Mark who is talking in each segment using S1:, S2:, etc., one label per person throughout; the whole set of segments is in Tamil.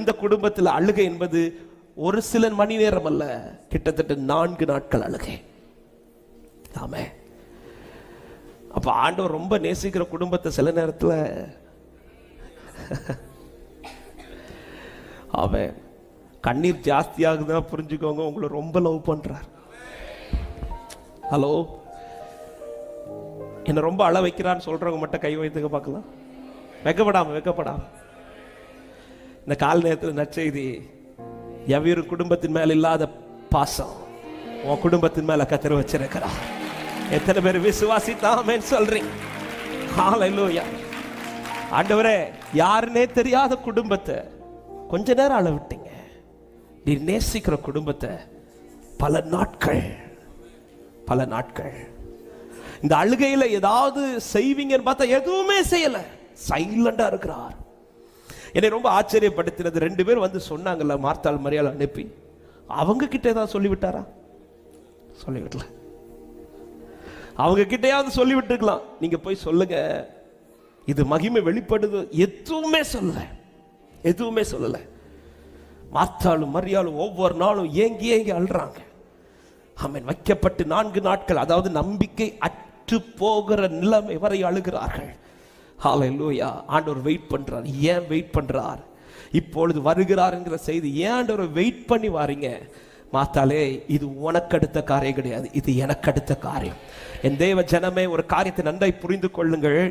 S1: இந்த குடும்பத்தில் அழுகை என்பது ஒரு சில மணி நேரம் அல்ல, கிட்டத்தட்ட 4 நாட்கள் அழுகை. ஆமே. அப்ப ஆண்டவர் ரொம்ப நேசிக்கிற குடும்பத்தை சில நேரத்தில் அவன் கண்ணீர் ஜாஸ்தியாகுதுன்னா புரிஞ்சுக்கோங்க, உங்களை ரொம்ப லவ் பண்றார். ஹலோ, என்ன ரொம்ப அழ வைக்கிறான்னு சொல்றவங்க மட்டும் கை வைத்துக்க பார்க்கலாம். வெக்கப்படாம இந்த கால நேரத்தில் நற்செய்தி, எவ்விரு குடும்பத்தின் மேல இல்லாத பாசம் உன் குடும்பத்தின் மேல கர்த்தர் வச்சிருக்கிறார். எத்தனை பேர் விசுவாசித்தாமேன்னு சொல்றீங்க? ஹல்லேலூயா. ஆண்டவரே, யாருன்னே தெரியாத குடும்பத்தை கொஞ்ச நேரம் அழ விட்டீங்க. நீ நேசிக்கிற குடும்பத்தை பல நாட்கள் இந்த அழுகையில ஏதாவது செய்வீங்கன்னு பார்த்தா எதுவுமே செய்யல, சைலண்டா இருக்கிறார். என்னை ரொம்ப ஆச்சரியப்படுத்தினது, 2 பேர் வந்து சொன்னாங்கல்ல, மார்த்தாள் மரியாள் அனுப்பி, அவங்க கிட்ட ஏதாவது சொல்லிவிட்டாரா? சொல்லிவிடல. அவங்க கிட்டையாவது சொல்லிவிட்டுருக்கலாம், நீங்க போய் சொல்லுங்க இது மகிமை வெளிப்படுது. எதுவுமே சொல்லல. மார்த்தாளும் மரியாளும் ஒவ்வொரு நாளும் ஏங்கி அழுறாங்க. ஆமென். வைக்கப்பட்டு 4 நாட்கள், அதாவது நம்பிக்கை அற்று போகிற நிலைமை வரை அழுகிறார்கள். ஹல்லேலூயா. ஆண்டவர் வெயிட் பண்றார். ஏன் வெயிட் பண்றார்? இப்பொழுது வருகிறார் என்கிற செய்தி. ஏன் ஆண்டவர் வெயிட் பண்ணி வாரீங்க? மாத்தாலே, இது உனக்கு அடுத்த காரியம் கிடையாது, இது எனக்கு அடுத்த காரியம். என் தேவ ஜனமே, ஒரு காரியத்தை நன்றாய் புரிந்து கொள்ளுங்கள்.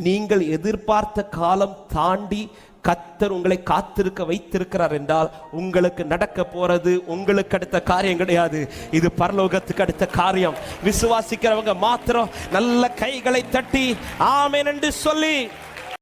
S1: நீங்கள் எதிர்பார்த்த காலம் தாண்டி கர்த்தர் உங்களை காத்திருக்க வைத்திருக்கிறார் என்றால், உங்களுக்கு நடக்க போறது உங்களுக்கு அடுத்த காரியம் கிடையாது, இது பரலோகத்துக்கு அடுத்த காரியம். விசுவாசிக்கிறவங்க மாத்திரம் நல்ல கைகளை தட்டி ஆமென் என்று சொல்லி